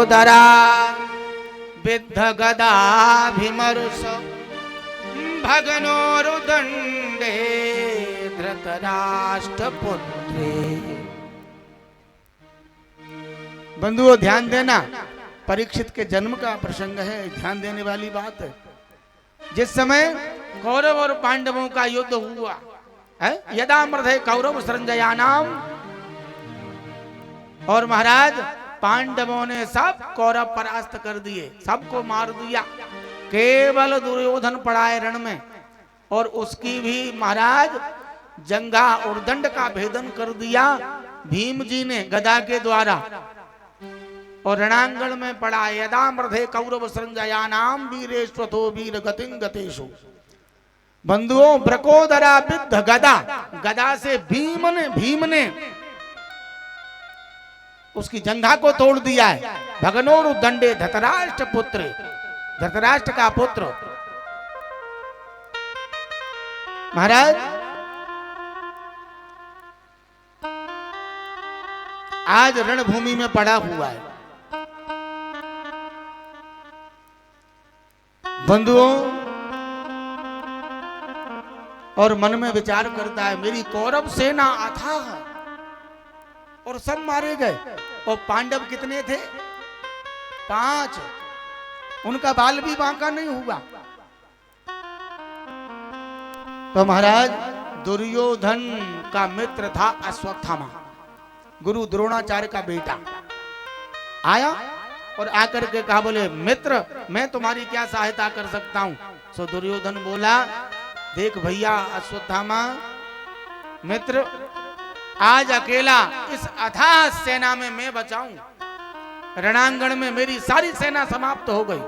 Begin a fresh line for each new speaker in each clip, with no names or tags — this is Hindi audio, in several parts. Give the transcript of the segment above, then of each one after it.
ब्रकोदरा विद्ध गदाभिमरुष भगनोरुदंडे धृतराष्ट्रपुत्रे। बंधुओं ध्यान देना, परीक्षित के जन्म का प्रसंग है, ध्यान देने वाली बात है। जिस समय कौरव और पांडवों का युद्ध हुआ है, यदा मृधे कौरव संजयानाम, और महाराज पांडवों ने सब कौरव परास्त कर दिए, सबको मार दिया, केवल दुर्योधन पड़ा है रण में, और उसकी भी महाराज जंघा और दंड का भेदन कर दिया भीम जी ने गदा के द्वारा, और रणांगण में पड़ा। यदा मृधे कौरव संजयानाम वीरेश्वतो वीर गतिं गतेषु। बंधुओं ब्रकोदरा विद्ध गदा, गदा से भीम ने उसकी जंघा को तोड़ दिया है। भगनोरु दंडे धृतराष्ट्र पुत्र, धृतराष्ट्र का पुत्र। महाराज आज रणभूमि में पड़ा हुआ है। बंधुओं और मन में विचार करता है, मेरी कौरव सेना अथाह है और सब मारे गए, और पांडव कितने थे? 5, उनका बाल भी बांका नहीं हुआ। तो महाराज दुर्योधन का मित्र था अश्वत्थामा, गुरु द्रोणाचार्य का बेटा, आया और आकर के कहा, बोले मित्र मैं तुम्हारी क्या सहायता कर सकता हूं? सो दुर्योधन बोला, देख भैया अश्वत्थामा मित्र, आज अकेला इस अथाह सेना में मैं बचाऊं, रणांगण में मेरी सारी सेना समाप्त हो गई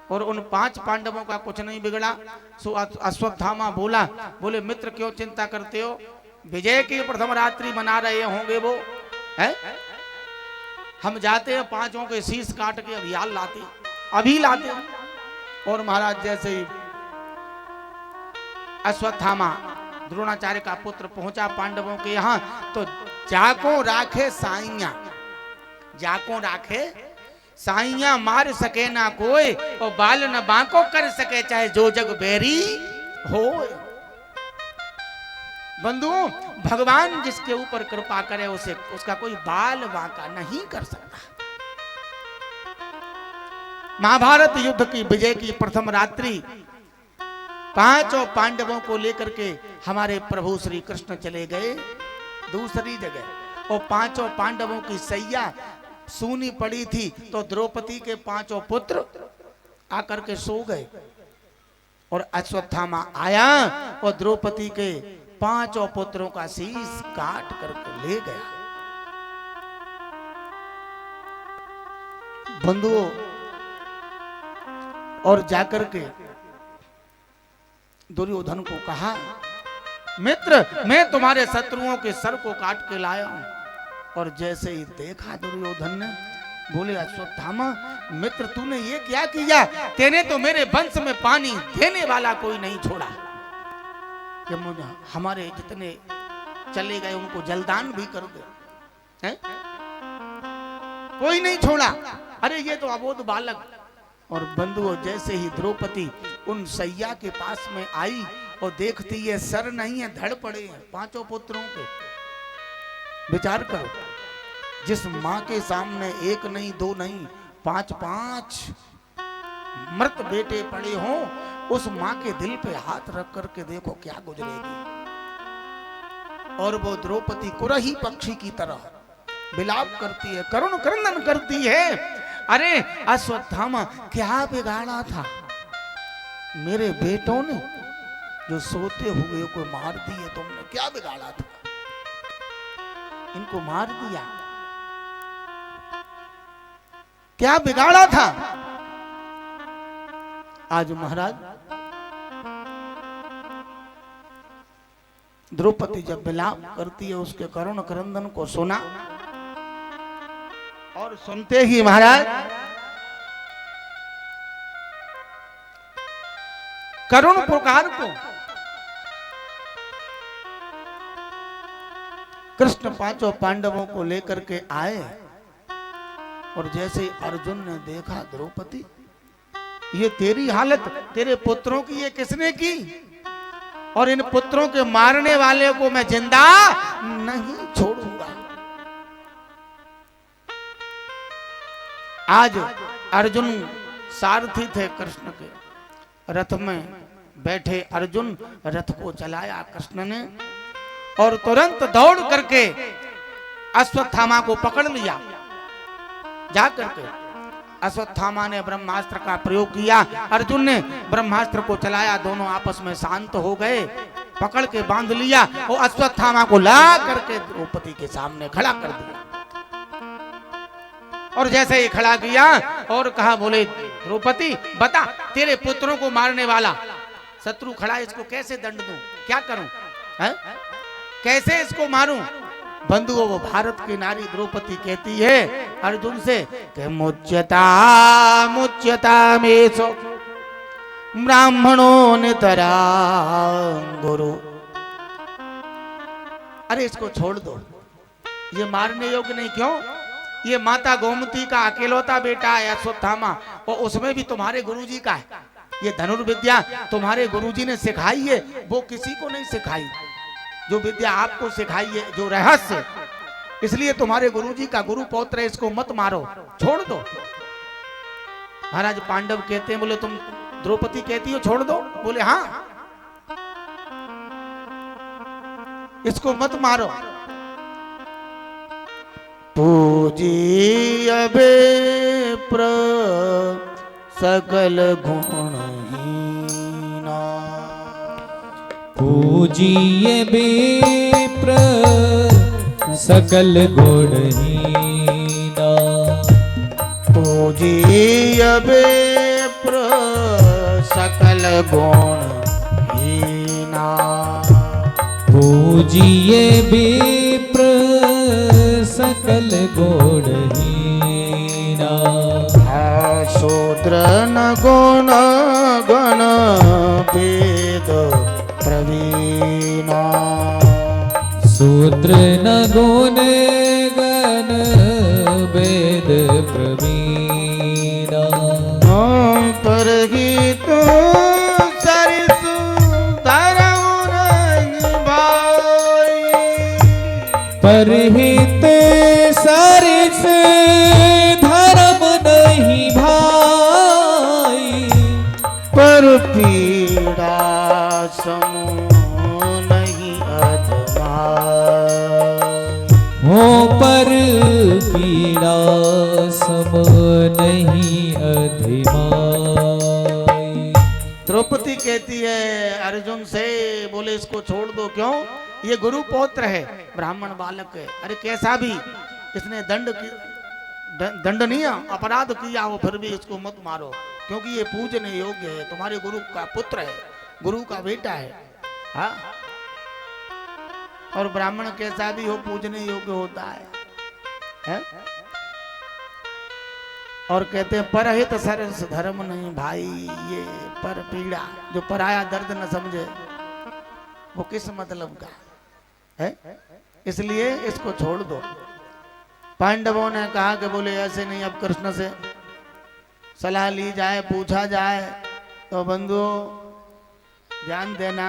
और उन 5 पांडवों का कुछ नहीं बिगड़ा। सो अश्वत्थामा बोला, बोले मित्र क्यों चिंता करते हो, विजय की प्रथम रात्रि मना रहे होंगे वो है, हम जाते हैं 5 के शीश काट के अभी लाते। और महाराज जैसे ही अश्वत्थामा द्रोणाचार्य का पुत्र पहुंचा पांडवों के यहाँ, तो जाको राखे साइया मार सके ना कोई, और बाल न बांको कर सके चाहे जो जग बेरी हो। बंधुओं भगवान जिसके ऊपर कृपा करे उसे उसका कोई बाल बांका नहीं कर सकता। महाभारत युद्ध की विजय की प्रथम रात्रि 5 पांडवों को लेकर के हमारे प्रभु श्री कृष्ण चले गए दूसरी जगह, और 5 पांडवों की सैया सूनी पड़ी थी, तो द्रौपदी के 5 पुत्र आकर के सो गए, और अश्वत्थामा आया और द्रौपदी के 5 पुत्रों का शीश काट करके ले गया। बंधुओं और जाकर के दुर्योधन को कहा, मित्र मैं तुम्हारे शत्रुओं के सर को काट के लाया हूं। और जैसे ही देखा दुर्योधन ने, बोले अश्वत्थामा मित्र तूने ये क्या किया, तेने तो मेरे वंश में पानी देने वाला कोई नहीं छोड़ा, कि मुझे हमारे जितने चले गए उनको जलदान भी कर दे, हैं? कोई नहीं छोड़ा, अरे ये तो अबोध बालक। और बंधुओं जैसे ही द्रौपदी उन सैया के पास में आई और देखती है सर नहीं है, धड़ पड़े हैं 5 पुत्रों के। विचार करो, जिस मां के सामने 1 नहीं 2 नहीं 5 मृत बेटे पड़े हों, उस मां के दिल पे हाथ रख करके देखो क्या गुजरेगी। और वो द्रौपदी कुरही पक्षी की तरह विलाप करती है, करुण क्रंदन करती है, अरे अश्वत्थामा क्या बिगाड़ा था मेरे बेटों ने, जो सोते हुए को मार दिए तुमने, क्या बिगाड़ा था, इनको मार दिया, क्या बिगाड़ा था। आज महाराज द्रौपदी जब विलाप करती है, उसके करुण क्रंदन को सुना, और सुनते ही महाराज करुण पुकार को कृष्ण 5 पांडवों को लेकर के आए और जैसे अर्जुन ने देखा द्रौपदी, ये तेरी हालत, तेरे पुत्रों की ये किसने की? और इन पुत्रों के मारने वाले को मैं जिंदा नहीं छोड़ूंगा। आज अर्जुन सारथी थे कृष्ण के, रथ में बैठे अर्जुन रथ को चलाया कृष्ण ने, और तुरंत दौड़ करके अश्वत्थामा को पकड़ लिया। जा करके अश्वत्थामा ने ब्रह्मास्त्र का प्रयोग किया, अर्जुन ने ब्रह्मास्त्र को चलाया, दोनों आपस में शांत हो गए, पकड़ के बांध लिया और अश्वत्थामा को ला करके द्रौपदी के सामने खड़ा कर दिया। और जैसे ही खड़ा किया और कहा, बोले द्रौपदी बता, तेरे पुत्रों को मारने वाला शत्रु खड़ा, इसको कैसे दंड दूं, क्या करूं, है? कैसे इसको मारूं? बंधुओं, वो भारत की नारी द्रौपदी कहती है अर्जुन से कि मुच्यता मुच्यता मेषो ब्राह्मणो नितरा गुरु। अरे इसको छोड़ दो, ये मारने योग्य नहीं। क्यों? ये माता गोमती का अकेलौता बेटा है अश्वत्थामा, और उसमें भी तुम्हारे गुरुजी का है। ये धनुर्विद्या तुम्हारे गुरुजी ने सिखाई है, वो किसी को नहीं सिखाई। जो विद्या आपको सिखाई है, जो रहस्य, इसलिए तुम्हारे गुरुजी का गुरु पौत्र है, इसको मत मारो, छोड़ दो। महाराज पांडव कहते हैं, बोले तुम द्रौपदी कहती हो छोड़ दो? बोले हाँ, इसको मत मारो। पूजिय विप्र सकल गुणहीना,
पूजिय विप्र सकल गुणहीना,
पूजिय विप्र सकल गुणहीना,
पूजिय विप्र सकल गुणहीना,
शूद्र न गुण गण वेद प्रवीणा,
शूद्र न गुण गण वेद प्रवीणा,
परहित सरिसु धर्म निभाई,
परहित सरिस धर्म नहीं भाई,
पर पीड़ा समूह नहीं अजमाई,
हो पर पीड़ा सम नहीं अधिमाई।
द्रौपदी कहती है अर्जुन से, बोले इसको छोड़ दो। क्यों? ये गुरु पौत्र है, ब्राह्मण बालक है। अरे कैसा भी इसने दंडनीय अपराध किया हो, फिर भी इसको मत मारो, क्योंकि ये पूजने योग्य है, तुम्हारे गुरु का पुत्र है, गुरु का बेटा है। हाँ, और ब्राह्मण कैसा भी हो पूजने योग्य होता है? और कहते हैं परहित सरस धर्म नहीं भाई, ये पर पीड़ा, जो पराया दर्द न समझे वो किस मतलब का है? इसलिए इसको छोड़ दो। पांडवों ने कहा कि बोले ऐसे नहीं, अब कृष्ण से सलाह ली जाए, पूछा जाए, तो बंधुओं ध्यान देना।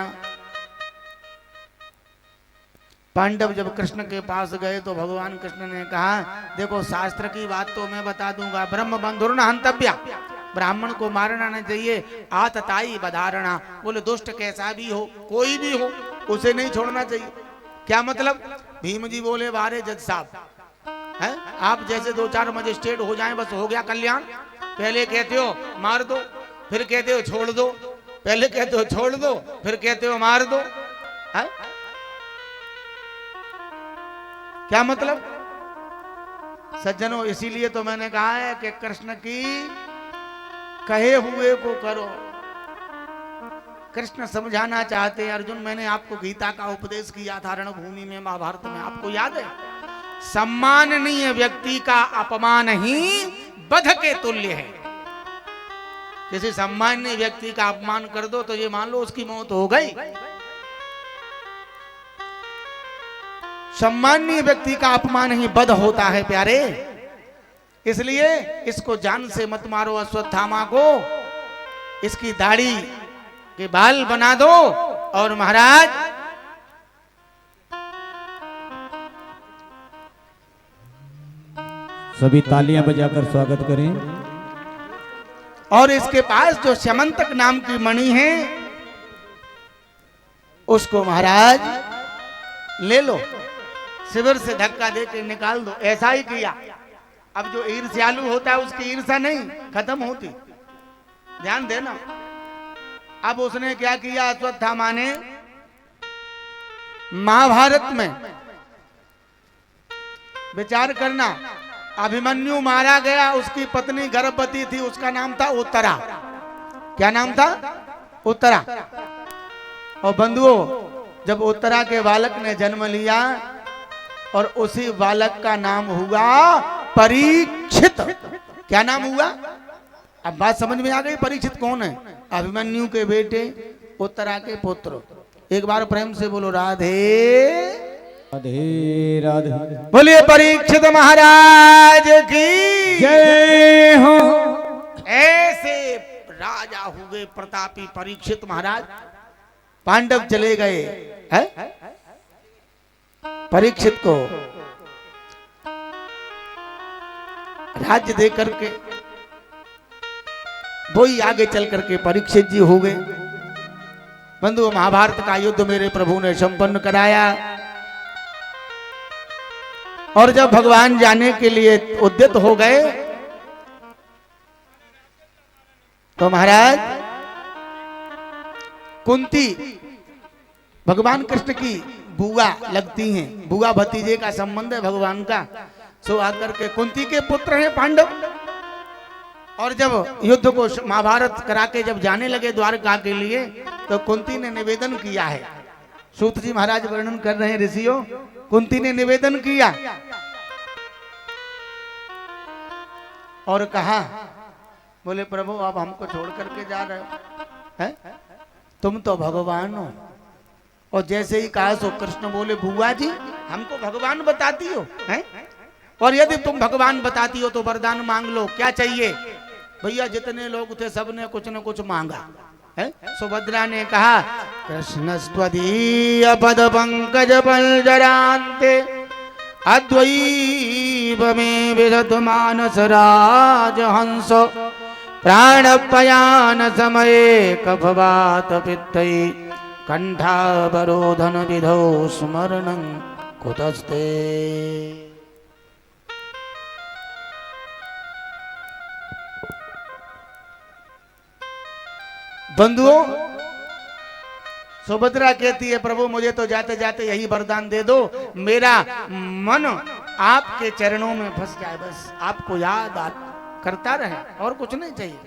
पांडव जब कृष्ण के पास गए तो भगवान कृष्ण ने कहा, देखो शास्त्र की बात तो मैं बता दूंगा, ब्रह्म बंधुर न हंतव्या, ब्राह्मण को मारना नहीं चाहिए, आतताई बधारणा, बोले दुष्ट कैसा भी हो, कोई भी हो, उसे नहीं छोड़ना चाहिए। क्या मतलब? भीम जी बोले बारे जज साहब है, आप जैसे 2-4 मजिस्ट्रेट हो जाएं बस हो गया कल्याण। पहले कहते हो मार दो, फिर कहते हो छोड़ दो, पहले कहते हो छोड़ दो, फिर कहते हो मार दो, है? क्या मतलब? सज्जनों, इसीलिए तो मैंने कहा है कि कृष्ण की कहे हुए को करो। कृष्ण समझाना चाहते हैं अर्जुन, मैंने आपको गीता का उपदेश किया था रणभूमि में, महाभारत में, आपको याद है? सम्माननीय व्यक्ति का अपमान ही वध के तुल्य है। किसी सम्माननीय व्यक्ति का अपमान कर दो तो ये मान लो उसकी मौत हो गई। सम्माननीय व्यक्ति का अपमान ही वध होता है प्यारे। इसलिए इसको जान से मत मारो अश्वत्थामा को, इसकी दाढ़ी के बाल बना दो। और महाराज
सभी तालियां बजाकर स्वागत करें।
और इसके पास जो स्यमंतक नाम की मणि है उसको महाराज ले लो, शिविर से धक्का देके निकाल दो। ऐसा ही किया। अब जो ईर्ष्यालु होता है उसकी ईर्ष्या नहीं खत्म होती, ध्यान देना। अब उसने क्या किया, अश्वत्थामा ने महाभारत में विचार करना, अभिमन्यु मारा गया, उसकी पत्नी गर्भवती थी, उसका नाम था उत्तरा। क्या नाम था? उत्तरा। और बंधुओं, जब उत्तरा के बालक ने जन्म लिया और उसी बालक का नाम हुआ परीक्षित। क्या नाम हुआ? अब बात समझ में आ गई, परीक्षित कौन है? अभिमन्यु के बेटे, उत्तरा के पुत्र। एक बार प्रेम से बोलो राधे
राधे राधे।
बोलिए परीक्षित महाराज की
जय हो।
ऐसे राजा हुए प्रतापी परीक्षित महाराज। पांडव चले गए है परीक्षित को राज्य दे करके, वही आगे चल करके परीक्षित जी हो गए। बंधु, महाभारत का युद्ध मेरे प्रभु ने संपन्न कराया। और जब भगवान जाने के लिए उद्यत हो गए तो महाराज कुंती भगवान कृष्ण की बुआ लगती हैं, बुआ भतीजे का संबंध है भगवान का। सो आकर के कुंती के पुत्र हैं पांडव। और जब युद्ध को महाभारत करा के जब जाने लगे द्वारका के लिए, तो कुंती ने निवेदन किया है। सूत जी महाराज वर्णन कर रहे हैं, ऋषियों, कुंती ने निवेदन किया और कहा, बोले प्रभु आप हमको छोड़ करके जा रहे हो हैं? तुम तो भगवान हो। और जैसे ही कहा सो कृष्ण बोले, बुआ जी हमको भगवान बताती हो हैं? और यदि तुम भगवान बताती हो तो वरदान मांग लो, क्या चाहिए? भैया जितने लोग थे सबने कुछ न कुछ मांगा है। सुभद्रा ने कहा, कृष्ण स्वदीय पद पंकज पंजरांते अद्वैव में विदत मानस राज हंस प्राणपयान समये कफवात पित्तै कंठावरोधन विधौ स्मरणं कुतस्ते। बंधुओं, सुभद्रा कहती है, प्रभु मुझे तो जाते जाते यही वरदान दे दो, मेरा मन आपके चरणों में फंस जाए, बस आपको याद करता रहे, और कुछ नहीं चाहिए।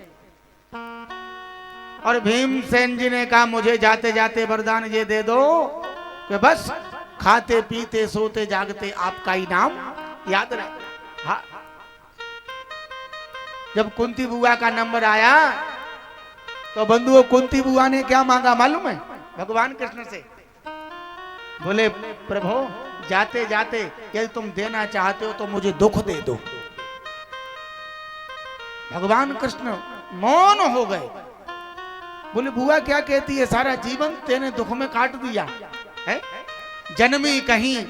और भीमसेन जी ने कहा, मुझे जाते जाते वरदान ये दे दो कि बस खाते पीते सोते जागते आपका ही नाम याद रहे। हाँ। जब कुंती बुआ का नंबर आया तो बंधुओं, कुंती बुआ ने क्या मांगा मालूम है? भगवान कृष्ण से बोले, प्रभु जाते जाते यदि तुम देना चाहते हो तो मुझे दुख दे दो। भगवान कृष्ण मौन हो गए। बोले, बुआ क्या कहती है? सारा जीवन तेने दुख में काट दिया है, जन्मी कहीं,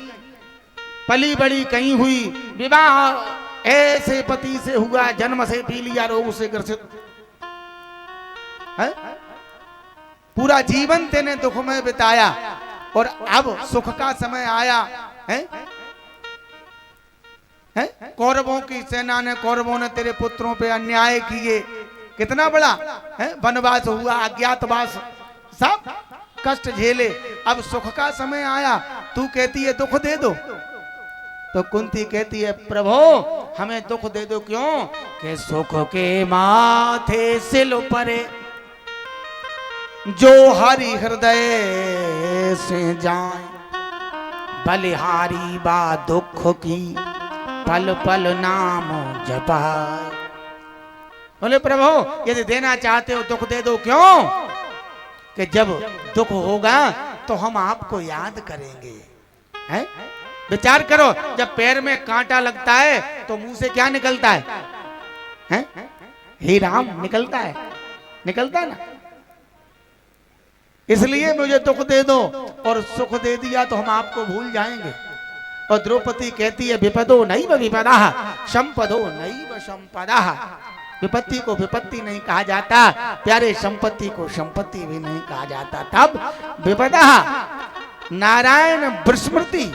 पली बड़ी कहीं हुई, विवाह ऐसे पति से हुआ, जन्म से पी लिया, रोग से ग्रसित है, पूरा जीवन तेने दुख में बिताया, और अब सुख का समय आया है? कौरवों की सेना ने, कौरवों ने तेरे पुत्रों पे अन्याय किए, कितना बड़ा है वनवास हुआ, अज्ञातवास, सब कष्ट झेले, अब सुख का समय आया, तू कहती है दुख दे दो। तो कुंती कहती है, प्रभु हमें दुख दे दो, क्यों? कि सुख के माथे सिल परे जो हरि हृदय से जाए, बलिहारी बा दुख की पल पल नाम जपाए। बोले, प्रभु यदि देना चाहते हो दुख दे दो, क्यों? कि जब दुख होगा तो हम आपको याद करेंगे, हैं? विचार करो, जब पैर में कांटा लगता है तो मुंह से क्या निकलता है? हैं? हे राम निकलता है, निकलता है ना। इसलिए मुझे दुख दे दो, और सुख दे दिया तो हम आपको भूल जाएंगे। और द्रौपदी कहती है विपदो नैव विपदा संपदो नैव संपदा। विपत्ति को विपत्ति नहीं कहा जाता प्यारे, संपत्ति को संपत्ति भी नहीं कहा जाता। तब विपदा नारायण विस्मृति,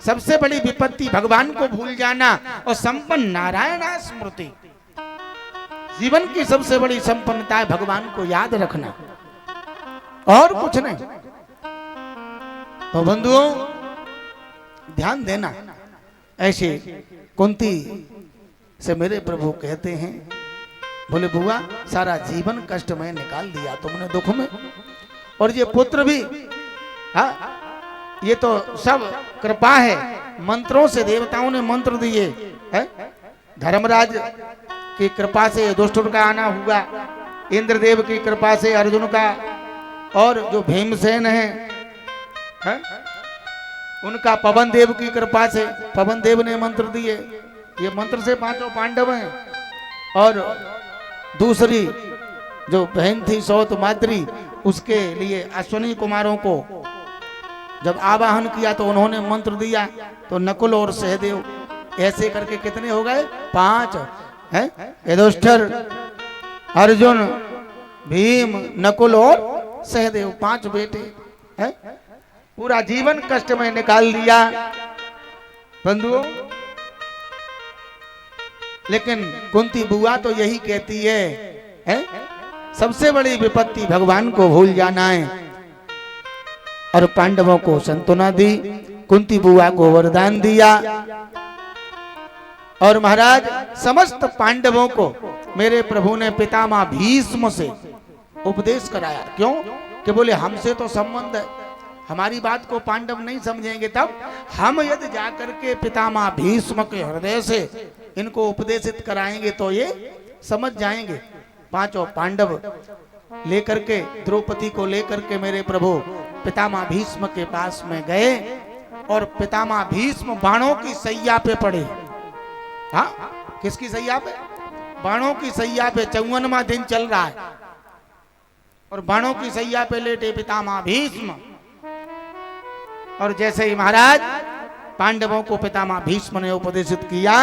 सबसे बड़ी विपत्ति भगवान को भूल जाना, और संपन्न नारायण स्मृति, जीवन की सबसे बड़ी संपन्नता है भगवान को याद रखना, और कुछ नहीं। तो बंधुओं ध्यान देना, ऐसे कुंती से मेरे प्रभु कहते हैं, बोले बुआ सारा जीवन कष्ट में निकाल दिया तुमने, दुख में, और ये पुत्र भी, हाँ ये तो सब कृपा है, मंत्रों से देवताओं ने मंत्र दिए है। धर्मराज की कृपा से दुष्टुर का आना हुआ, इंद्रदेव की कृपा से अर्जुन का, और जो भीमसेन है उनका पवन देव की कृपा से, पवन देव ने मंत्र दिए। ये मंत्र से पांचों पांडव हैं। और दूसरी जो बहन थी सौत माद्री, उसके लिए अश्विनी कुमारों को जब आवाहन किया तो उन्होंने मंत्र दिया, तो नकुल और सहदेव, ऐसे करके कितने हो गए? 5 हैं, युधिष्ठिर, अर्जुन, भीम, नकुल और सहदेव, 5 बेटे हैं। पूरा जीवन कष्ट में निकाल दिया बंधुओं। लेकिन कुंती बुआ तो यही कहती है? सबसे बड़ी विपत्ति भगवान को भूल जाना है। और पांडवों को सांत्वना दी, कुंती बुआ को वरदान दिया, और महाराज समस्त पांडवों को मेरे प्रभु ने पितामह भीष्म से उपदेश कराया। क्यों? कि बोले हमसे तो संबंध है, हमारी बात को पांडव नहीं समझेंगे, तब हम यदि जाकर के पितामह भीष्म के हृदय से इनको उपदेशित कराएंगे तो ये समझ जाएंगे। 5 पांडव लेकर के, द्रौपदी को लेकर के मेरे प्रभु पितामह भीष्म के पास में गए, और पितामह भीष्म बाणों की सैया पे पड़े। हाँ, किसकी सैया पे? बाणों की सैया पे। 54वां दिन चल रहा है और बाणों की सैया पे लेटे पितामह भीष्म। और जैसे ही महाराज पांडवों को पितामह भीष्म ने उपदेशित किया,